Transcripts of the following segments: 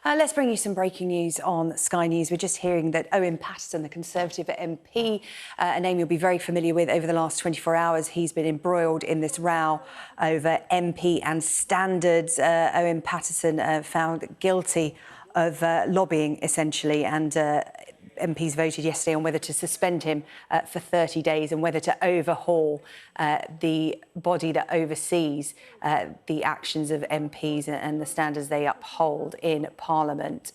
Let's bring you some breaking news on Sky News. We're just hearing that Owen Paterson, the Conservative MP, a name you'll be very familiar with over the last 24 hours, he's been embroiled in this row over MP and standards. Owen Paterson found guilty of lobbying, essentially, and MPs voted yesterday on whether to suspend him for 30 days and whether to overhaul the body that oversees the actions of MPs and the standards they uphold in Parliament.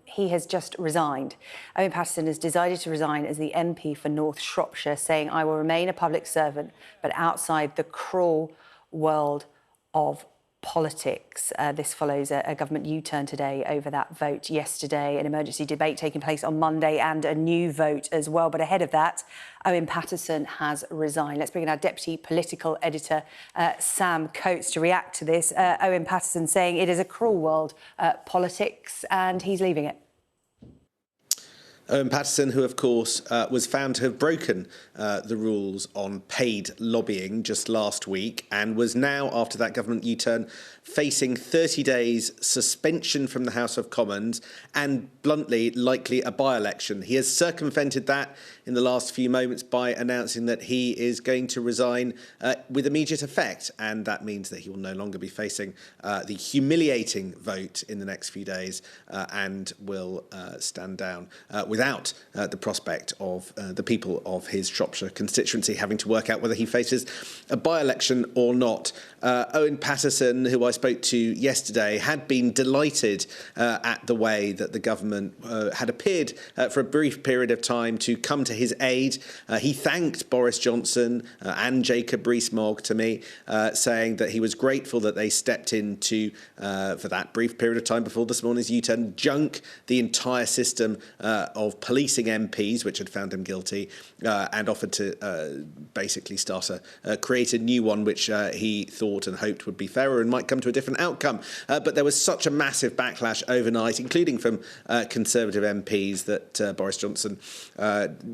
He has just resigned. Owen Paterson has decided to resign as the MP for North Shropshire, saying, "I will remain a public servant, but outside the cruel world of politics." This follows a government U-turn today over that vote yesterday, an emergency debate taking place on Monday and a new vote as well. But ahead of that, Owen Paterson has resigned. Let's bring in our deputy political editor, Sam Coates, to react to this. Owen Paterson saying it is a cruel world, politics, and he's leaving it. Owen Paterson, who of course was found to have broken the rules on paid lobbying just last week, and was now, after that government U-turn, facing 30 days suspension from the House of Commons and, bluntly, likely a by-election. He has circumvented that in the last few moments by announcing that he is going to resign with immediate effect, and that means that he will no longer be facing the humiliating vote in the next few days and will stand down without the prospect of the people of his Shropshire constituency having to work out whether he faces a by-election or not. Owen Paterson, who I spoke to yesterday, had been delighted at the way that the government had appeared for a brief period of time to come to his aid. He thanked Boris Johnson and Jacob Rees-Mogg to me, saying that he was grateful that they stepped in to, for that brief period of time before this morning's U-turn, junk the entire system of policing MPs, which had found him guilty, and offered to basically create a new one, which he thought and hoped would be fairer and might come to a different outcome. But there was such a massive backlash overnight, including from Conservative MPs, that Boris Johnson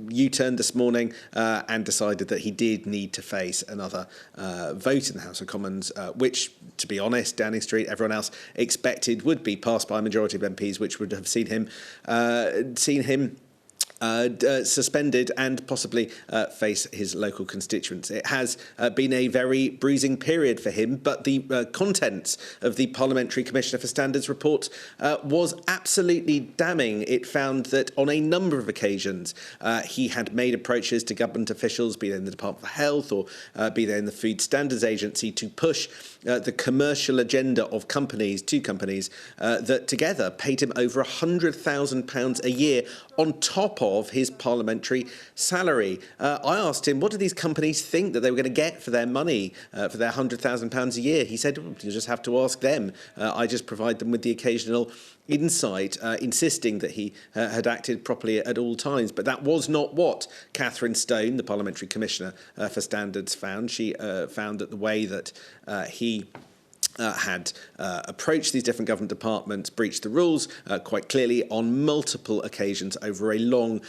U-turned this morning and decided that he did need to face another vote in the House of Commons, which, to be honest, Downing Street, everyone else expected would be passed by a majority of MPs, which would have seen him suspended and possibly face his local constituents. It has been a very bruising period for him, but the contents of the Parliamentary Commissioner for Standards report was absolutely damning. It found that on a number of occasions he had made approaches to government officials, be they in the Department of Health or be they in the Food Standards Agency, to push the commercial agenda of companies that together paid him over £100,000 a year on top of his parliamentary salary. I asked him, what do these companies think that they were going to get for their money, for their £100,000 a year? He said, well, you just have to ask them. I just provide them with the occasional insight, insisting that he had acted properly at all times. But that was not what Catherine Stone, the Parliamentary Commissioner for Standards, found. She found that the way that he had approached these different government departments, breached the rules quite clearly on multiple occasions over a long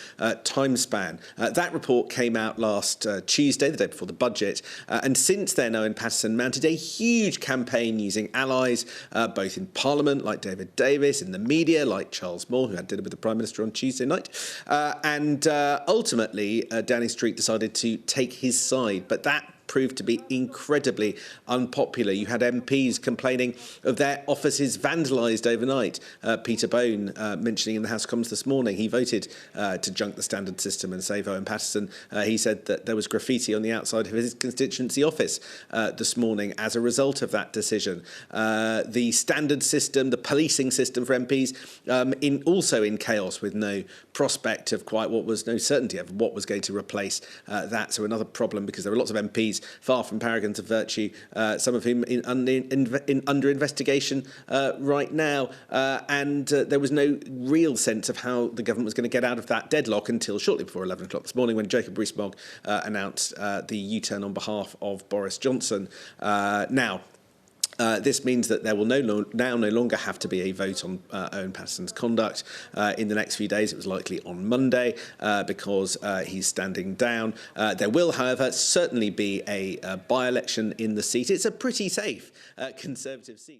time span. That report came out last Tuesday, the day before the budget, and since then Owen Paterson mounted a huge campaign using allies both in Parliament, like David Davis, in the media, like Charles Moore, who had dinner with the Prime Minister on Tuesday night, and ultimately Downing Street decided to take his side, but that proved to be incredibly unpopular. You had MPs complaining of their offices vandalised overnight. Peter Bone mentioning in the House of Commons this morning, he voted to junk the standard system and save Owen Paterson. He said that there was graffiti on the outside of his constituency office this morning as a result of that decision. The standard system, the policing system for MPs, also in chaos, with no prospect of no certainty of what was going to replace that. So another problem, because there were lots of MPs far from paragons of virtue, some of whom under investigation right now, and there was no real sense of how the government was going to get out of that deadlock until shortly before 11 o'clock this morning, when Jacob Rees-Mogg announced the U-turn on behalf of Boris Johnson. This means that there will no longer have to be a vote on Owen Paterson's conduct in the next few days. It was likely on Monday because he's standing down. There will, however, certainly be a by-election in the seat. It's a pretty safe Conservative seat.